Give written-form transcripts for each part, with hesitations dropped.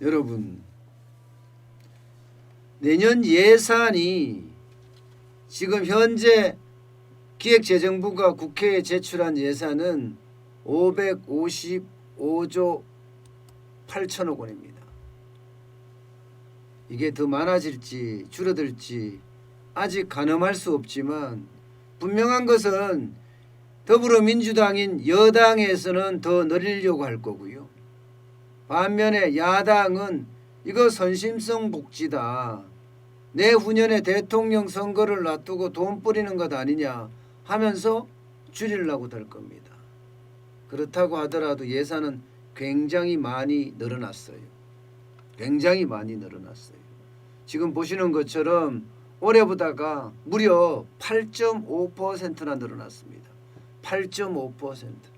여러분, 내년 예산이 지금 현재 기획재정부가 국회에 제출한 예산은 555조 8천억 원입니다. 이게 더 많아질지 줄어들지 아직 가늠할 수 없지만 분명한 것은 더불어민주당인 여당에서는 더 늘리려고 할 거고요. 반면에 야당은 이거 선심성 복지다. 내후년에 대통령 선거를 놔두고 돈 뿌리는 것 아니냐 하면서 줄이려고 될 겁니다. 그렇다고 하더라도 예산은 굉장히 많이 늘어났어요. 굉장히 많이 늘어났어요. 지금 보시는 것처럼 올해보다가 무려 8.5%나 늘어났습니다. 8.5%.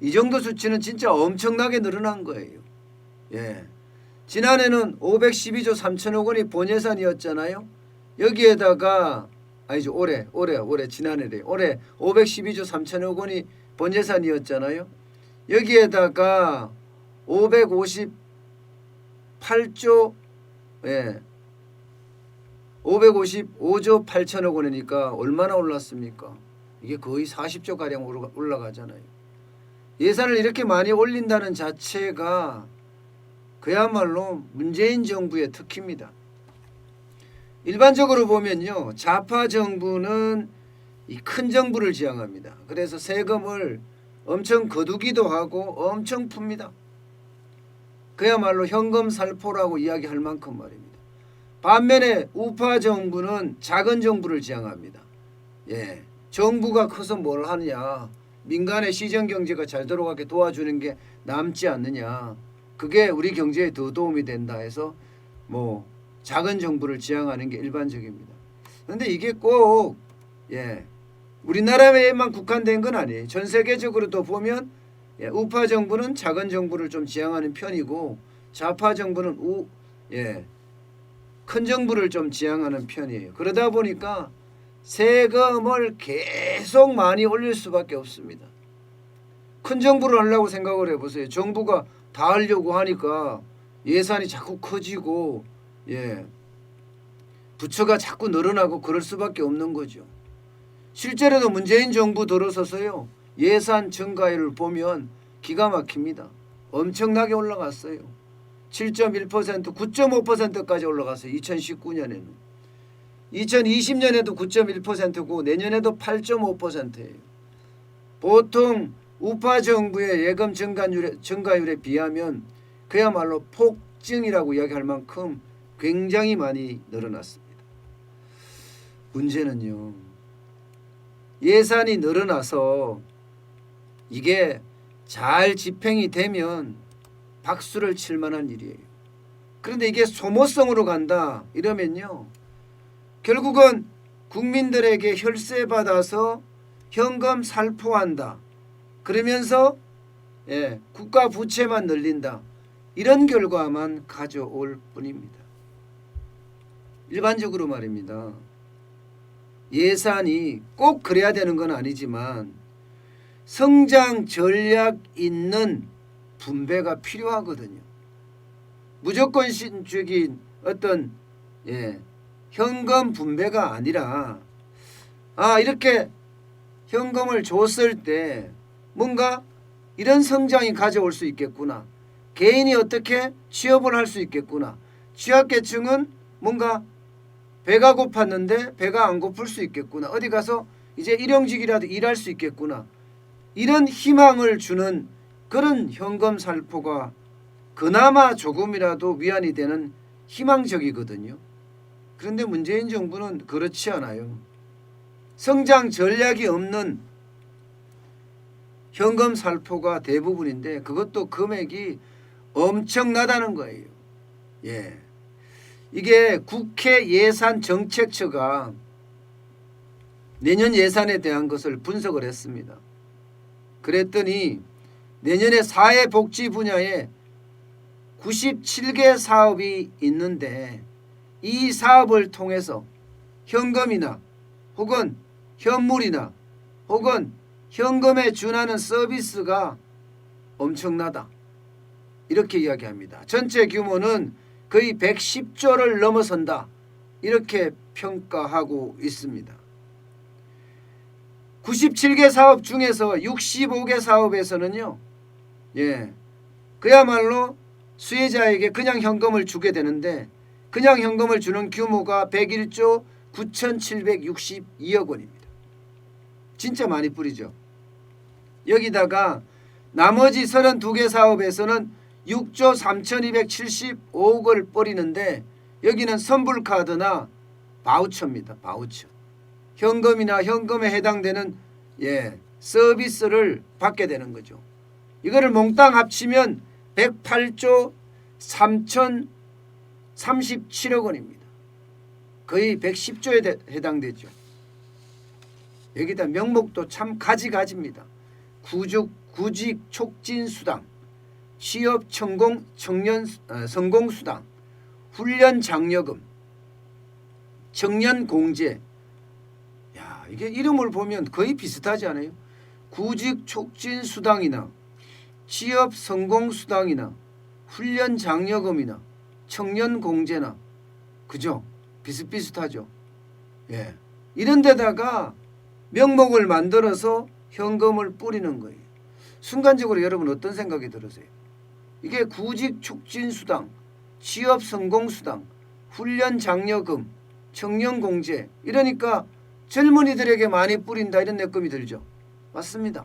이 정도 수치는 진짜 엄청나게 늘어난 거예요. 예. 지난해는 512조 3천억 원이 본예산이었잖아요. 여기에다가 아니죠, 올해 지난해래. 올해 512조 3천억 원이 본예산이었잖아요. 여기에다가 558조 555조 8천억 원이니까 얼마나 올랐습니까? 이게 거의 40조 가량 올라가잖아요. 예산을 이렇게 많이 올린다는 자체가 그야말로 문재인 정부의 특기입니다. 일반적으로 보면요, 좌파 정부는 이 큰 정부를 지향합니다. 그래서 세금을 엄청 거두기도 하고 엄청 풉니다. 그야말로 현금 살포라고 이야기할 만큼 말입니다. 반면에 우파 정부는 작은 정부를 지향합니다. 예, 정부가 커서 뭘 하느냐, 민간의 시장 경제가 잘 돌아가게 도와주는 게 남지 않느냐, 그게 우리 경제에 더 도움이 된다 해서 뭐 작은 정부를 지향하는 게 일반적입니다. 그런데 이게 꼭 우리나라에만 국한된 건 아니에요. 전 세계적으로도 보면 우파 정부는 작은 정부를 좀 지향하는 편이고 좌파 정부는 큰 정부를 좀 지향하는 편이에요. 그러다 보니까 세금을 계속 많이 올릴 수밖에 없습니다. 큰 정부를 하려고 생각을 해보세요. 정부가 다 하려고 하니까 예산이 자꾸 커지고 부처가 자꾸 늘어나고 그럴 수밖에 없는 거죠. 실제로도 문재인 정부 들어서서요, 예산 증가율을 보면 기가 막힙니다. 엄청나게 올라갔어요. 7.1%, 9.5%까지 올라갔어요. 2019년에는. 2020년에도 9.1%고 내년에도 8.5%예요. 보통 우파 정부의 예금 증가율에 비하면 그야말로 폭증이라고 이야기할 만큼 굉장히 많이 늘어났습니다. 문제는요, 예산이 늘어나서 이게 잘 집행이 되면 박수를 칠 만한 일이에요. 그런데 이게 소모성으로 간다 이러면요, 결국은 국민들에게 혈세 받아서 현금 살포한다, 그러면서 국가 부채만 늘린다, 이런 결과만 가져올 뿐입니다. 일반적으로 말입니다. 예산이 꼭 그래야 되는 건 아니지만 성장 전략 있는 분배가 필요하거든요. 무조건적인 어떤 현금 분배가 아니라 이렇게 현금을 줬을 때 뭔가 이런 성장이 가져올 수 있겠구나. 개인이 어떻게 취업을 할 수 있겠구나. 취약계층은 뭔가 배가 고팠는데 배가 안 고플 수 있겠구나. 어디 가서 이제 일용직이라도 일할 수 있겠구나. 이런 희망을 주는 그런 현금 살포가 그나마 조금이라도 위안이 되는 희망적이거든요. 그런데 문재인 정부는 그렇지 않아요. 성장 전략이 없는 현금 살포가 대부분인데 그것도 금액이 엄청나다는 거예요. 이게 국회 예산정책처가 내년 예산에 대한 것을 분석을 했습니다. 그랬더니 내년에 사회복지 분야에 97개 사업이 있는데 이 사업을 통해서 현금이나 혹은 현물이나 혹은 현금에 준하는 서비스가 엄청나다. 이렇게 이야기합니다. 전체 규모는 거의 110조를 넘어선다. 이렇게 평가하고 있습니다. 97개 사업 중에서 65개 사업에서는요. 그야말로 수혜자에게 그냥 현금을 주게 되는데 그냥 현금을 주는 규모가 101조 9,762억 원입니다. 진짜 많이 뿌리죠. 여기다가 나머지 32개 사업에서는 6조 3,275억을 뿌리는데 여기는 선불카드나 바우처입니다. 바우처. 현금이나 현금에 해당되는 서비스를 받게 되는 거죠. 이거를 몽땅 합치면 108조 3,037억 원입니다. 거의 110조에 해당되죠. 여기다 명목도 참 가지가지입니다. 구직 촉진 수당, 취업 청년 성공 수당, 훈련 장려금, 청년 공제. 야, 이게 이름을 보면 거의 비슷하지 않아요? 구직 촉진 수당이나 취업 성공 수당이나 훈련 장려금이나 청년 공제나 그죠? 비슷비슷하죠. 이런 데다가 명목을 만들어서 현금을 뿌리는 거예요. 순간적으로 여러분 어떤 생각이 들으세요? 이게 구직 촉진 수당, 취업 성공 수당, 훈련 장려금, 청년 공제 이러니까 젊은이들에게 많이 뿌린다 이런 느낌이 들죠. 맞습니다.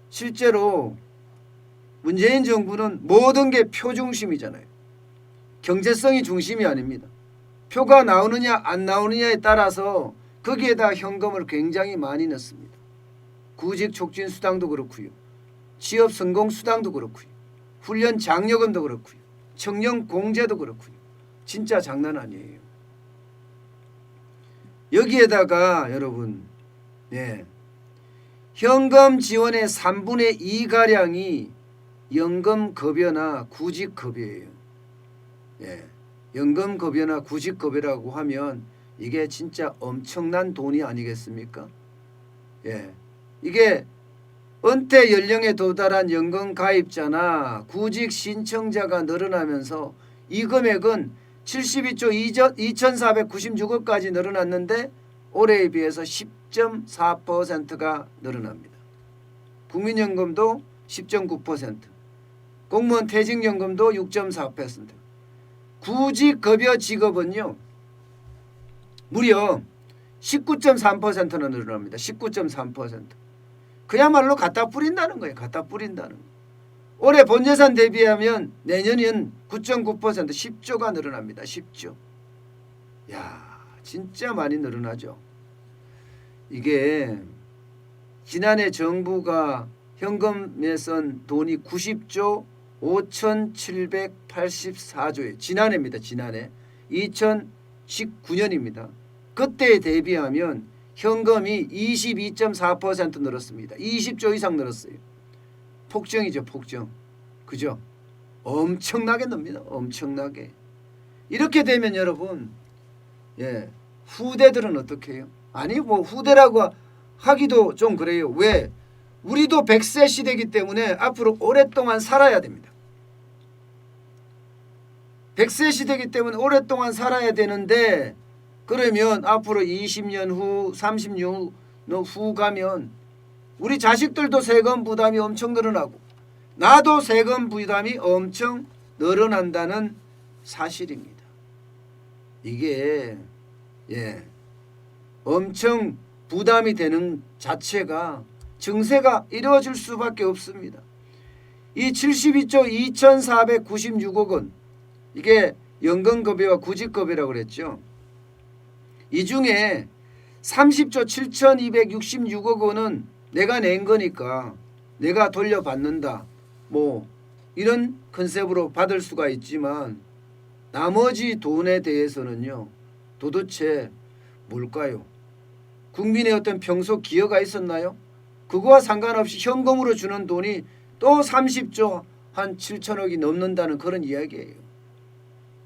실제로 문재인 정부는 모든 게 표 중심이잖아요. 경제성이 중심이 아닙니다. 표가 나오느냐 안 나오느냐에 따라서 거기에다 현금을 굉장히 많이 넣습니다. 구직 촉진 수당도 그렇고요. 취업 성공 수당도 그렇고요. 훈련 장려금도 그렇고요. 청년 공제도 그렇고요. 진짜 장난 아니에요. 여기에다가 여러분 현금 지원의 3분의 2가량이 연금급여나 구직급여예요. 연금급여나 구직급여라고 하면 이게 진짜 엄청난 돈이 아니겠습니까? 이게 은퇴 연령에 도달한 연금 가입자나 구직 신청자가 늘어나면서 이 금액은 72조 2,496억까지 늘어났는데 올해에 비해서 10.4%가 늘어납니다. 국민연금도 10.9%, 공무원 퇴직연금도 6.4%, 구직급여 직업은요 무려 19.3%나 늘어납니다. 19.3%. 그야말로 갖다 뿌린다는 거예요. 갖다 뿌린다는 거예요. 올해 본예산 대비하면 내년은 9.9% 10조가 늘어납니다. 10조. 야, 진짜 많이 늘어나죠. 이게 지난해 정부가 현금에 쓴 돈이 90조 5,784조예요. 지난해입니다. 지난해. 2019년입니다. 그때에 대비하면 현금이 22.4% 늘었습니다. 20조 이상 늘었어요. 폭증이죠. 폭증. 그죠? 엄청나게 늡니다. 엄청나게. 이렇게 되면 여러분 후대들은 어떻게 해요? 아니 뭐 후대라고 하기도 좀 그래요. 왜? 우리도 100세 시대이기 때문에 앞으로 오랫동안 살아야 됩니다. 100세 시대이기 때문에 오랫동안 살아야 되는데 그러면 앞으로 20년 후 30년 후 가면 우리 자식들도 세금 부담이 엄청 늘어나고 나도 세금 부담이 엄청 늘어난다는 사실입니다. 이게 엄청 부담이 되는 자체가 증세가 이루어질 수밖에 없습니다. 이 72조 2,496억 원 이게 연금급여와 구직급여라고 그랬죠. 이 중에 30조 7,266억 원은 내가 낸 거니까 내가 돌려받는다. 뭐 이런 컨셉으로 받을 수가 있지만 나머지 돈에 대해서는요. 도대체 뭘까요? 국민의 어떤 평소 기여가 있었나요? 그거와 상관없이 현금으로 주는 돈이 또 30조 한 7천억이 넘는다는 그런 이야기예요.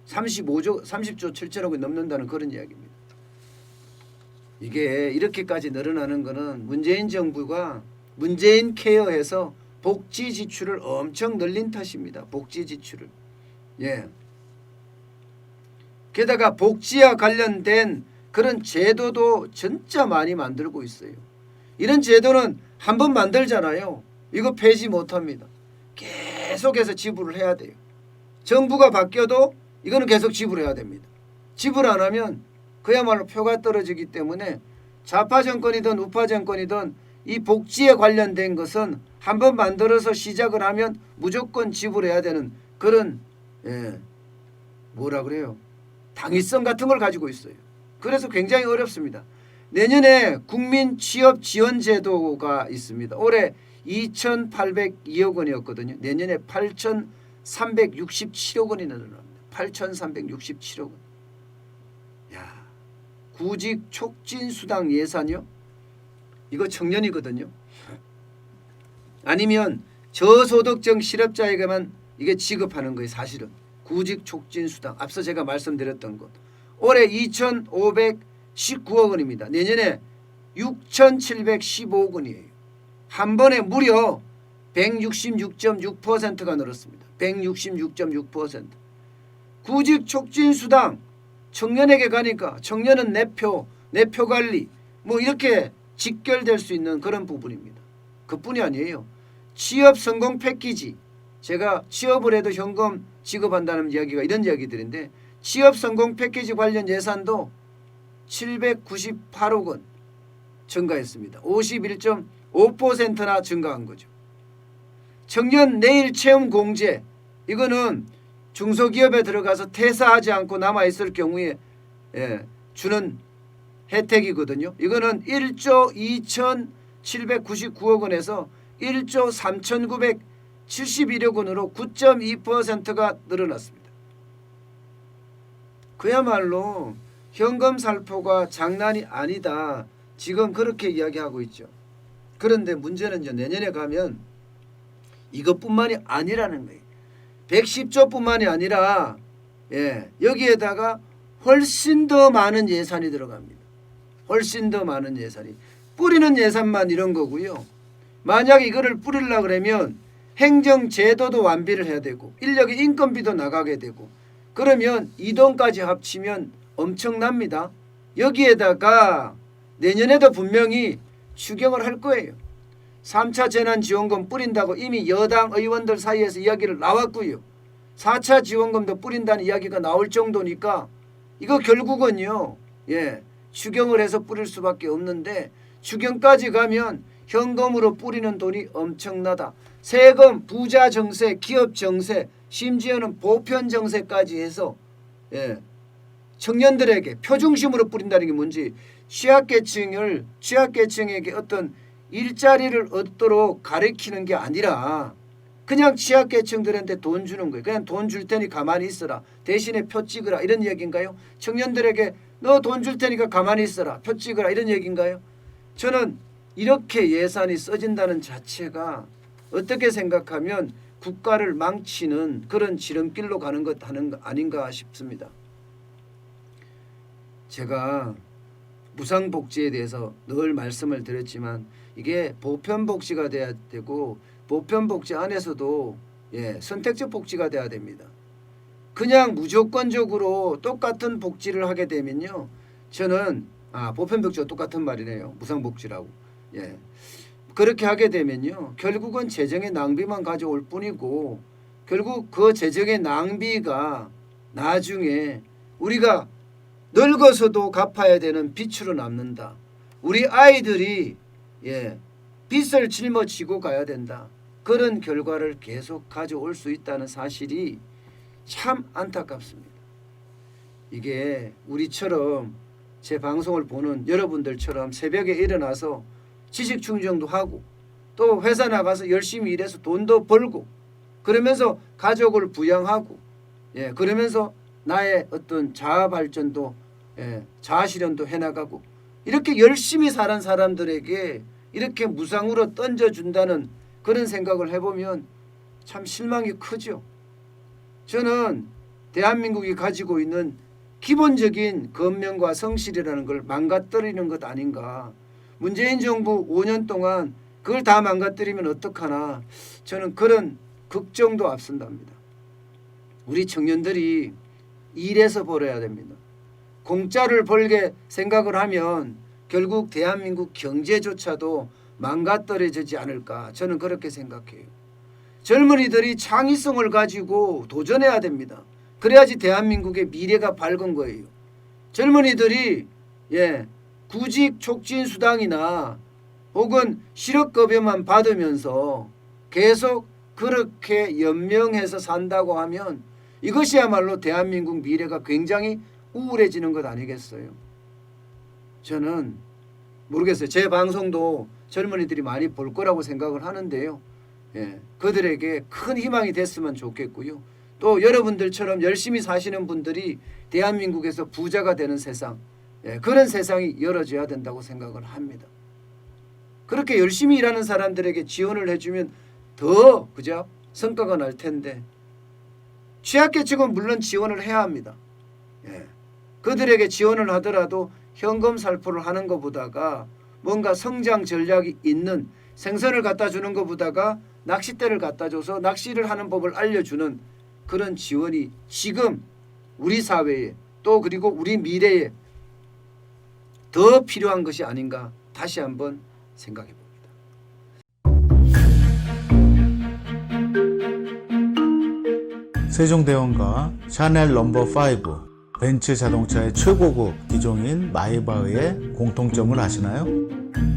30조 7천억이 넘는다는 그런 이야기입니다. 이게 이렇게까지 늘어나는 거는 문재인 정부가 문재인 케어해서 복지 지출을 엄청 늘린 탓입니다. 복지 지출을. 예. 게다가 복지와 관련된 그런 제도도 진짜 많이 만들고 있어요. 이런 제도는 한번 만들잖아요. 이거 폐지 못합니다. 계속해서 지불을 해야 돼요. 정부가 바뀌어도 이거는 계속 지불해야 됩니다. 지불 안 하면 그야말로 표가 떨어지기 때문에 좌파 정권이든 우파 정권이든 이 복지에 관련된 것은 한번 만들어서 시작을 하면 무조건 지불해야 되는 그런 뭐라 그래요? 당위성 같은 걸 가지고 있어요. 그래서 굉장히 어렵습니다. 내년에 국민취업지원제도가 있습니다. 올해 2,802억 원이었거든요. 내년에 8,367억 원이 늘어납니다. 8,367억 원. 야, 구직 촉진 수당 예산이요? 이거 청년이거든요. 아니면 저소득층 실업자에게만 이게 지급하는 거예요. 사실은 구직 촉진 수당. 앞서 제가 말씀드렸던 것. 올해 2,519억 원입니다. 내년에 6,715억 원이에요. 한 번에 무려 166.6%가 늘었습니다. 166.6%. 구직 촉진 수당 청년에게 가니까 청년은 내표 관리 뭐 이렇게 직결될 수 있는 그런 부분입니다. 그뿐이 아니에요. 취업 성공 패키지. 제가 취업을 해도 현금 지급한다는 이야기가 이런 이야기들인데 취업 성공 패키지 관련 예산도 798억 원 증가했습니다. 51.5%나 증가한 거죠. 청년 내일 체험 공제 이거는 중소기업에 들어가서 퇴사하지 않고 남아있을 경우에 주는 혜택이거든요. 이거는 1조 2,799억 원에서 1조 3,971억 원으로 9.2%가 늘어났습니다. 그야말로 현금 살포가 장난이 아니다. 지금 그렇게 이야기하고 있죠. 그런데 문제는요. 내년에 가면 이것뿐만이 아니라는 거예요. 110조뿐만이 아니라 여기에다가 훨씬 더 많은 예산이 들어갑니다. 훨씬 더 많은 예산이. 뿌리는 예산만 이런 거고요. 만약 이거를 뿌리려고 그러면 행정제도도 완비를 해야 되고 인력의 인건비도 나가게 되고 그러면 이 돈까지 합치면 엄청납니다. 여기에다가 내년에도 분명히 추경을 할 거예요. 3차 재난지원금 뿌린다고 이미 여당 의원들 사이에서 이야기를 나왔고요. 4차 지원금도 뿌린다는 이야기가 나올 정도니까 이거 결국은요. 추경을 해서 뿌릴 수밖에 없는데 추경까지 가면 현금으로 뿌리는 돈이 엄청나다. 세금, 부자 정세, 기업 정세, 심지어는 보편 정세까지 해서 청년들에게 표중심으로 뿌린다는 게 뭔지 취약계층에게 어떤 일자리를 얻도록 가르치는 게 아니라 그냥 취약계층들한테 돈 주는 거예요. 그냥 돈 줄 테니 가만히 있어라. 대신에 표 찍으라 이런 얘기인가요? 청년들에게 너 돈 줄 테니까 가만히 있어라. 표 찍으라 이런 얘기인가요? 저는 이렇게 예산이 써진다는 자체가 어떻게 생각하면 국가를 망치는 그런 지름길로 가는 것 아닌가 싶습니다. 제가 무상복지에 대해서 늘 말씀을 드렸지만 이게 보편복지가 돼야 되고 보편복지 안에서도 선택적 복지가 돼야 됩니다. 그냥 무조건적으로 똑같은 복지를 하게 되면요. 저는 보편복지와 똑같은 말이네요. 무상복지라고. 그렇게 하게 되면요. 결국은 재정의 낭비만 가져올 뿐이고 결국 그 재정의 낭비가 나중에 우리가 늙어서도 갚아야 되는 빚으로 남는다. 우리 아이들이 빚을 짊어지고 가야 된다. 그런 결과를 계속 가져올 수 있다는 사실이 참 안타깝습니다. 이게 우리처럼 제 방송을 보는 여러분들처럼 새벽에 일어나서 지식 충전도 하고 또 회사 나가서 열심히 일해서 돈도 벌고 그러면서 가족을 부양하고 그러면서 나의 어떤 자아 발전도 자아 실현도 해나가고 이렇게 열심히 사는 사람들에게 이렇게 무상으로 던져준다는 그런 생각을 해보면 참 실망이 크죠. 저는 대한민국이 가지고 있는 기본적인 건명과 성실이라는 걸 망가뜨리는 것 아닌가. 문재인 정부 5년 동안 그걸 다 망가뜨리면 어떡하나, 저는 그런 걱정도 앞선답니다. 우리 청년들이 일해서 벌어야 됩니다. 공짜를 벌게 생각을 하면 결국 대한민국 경제조차도 망가뜨려지지 않을까, 저는 그렇게 생각해요. 젊은이들이 창의성을 가지고 도전해야 됩니다. 그래야지 대한민국의 미래가 밝은 거예요. 젊은이들이 구직 촉진 수당이나 혹은 실업급여만 받으면서 계속 그렇게 연명해서 산다고 하면 이것이야말로 대한민국 미래가 굉장히 우울해지는 것 아니겠어요? 저는 모르겠어요. 제 방송도 젊은이들이 많이 볼 거라고 생각을 하는데요. 그들에게 큰 희망이 됐으면 좋겠고요. 또 여러분들처럼 열심히 사시는 분들이 대한민국에서 부자가 되는 세상, 그런 세상이 열어져야 된다고 생각을 합니다. 그렇게 열심히 일하는 사람들에게 지원을 해주면 더 그죠? 성과가 날 텐데, 취약계층은 물론 지원을 해야 합니다. 그들에게 지원을 하더라도 현금 살포를 하는 것보다가 뭔가 성장 전략이 있는 생선을 갖다 주는 것보다가 낚싯대를 갖다 줘서 낚시를 하는 법을 알려주는 그런 지원이 지금 우리 사회에 또 그리고 우리 미래에 더 필요한 것이 아닌가 다시 한번 생각해 봅니다. 세종대왕과 샤넬 넘버5, 벤츠 자동차의 최고급 기종인 마이바흐의 공통점을 아시나요?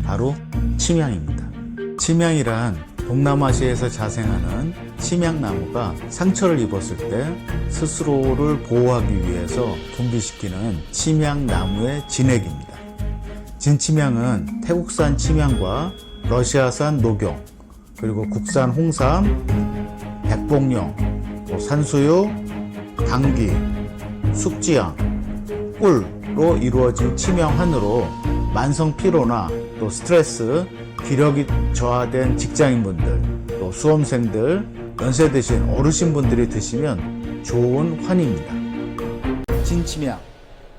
바로 침향입니다. 침향이란 동남아시아에서 자생하는 침향나무가 상처를 입었을 때 스스로를 보호하기 위해서 분비시키는 침향나무의 진액입니다. 진침향은 태국산 침향과 러시아산 녹용, 그리고 국산 홍삼, 백봉령, 산수유, 당귀, 숙지향, 꿀로 이루어진 침향환으로 만성 피로나 또 스트레스, 기력이 저하된 직장인분들, 또 수험생들, 연세 드신 어르신분들이 드시면 좋은 환입니다. 진침향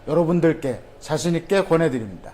여러분들께 자신있게 권해드립니다.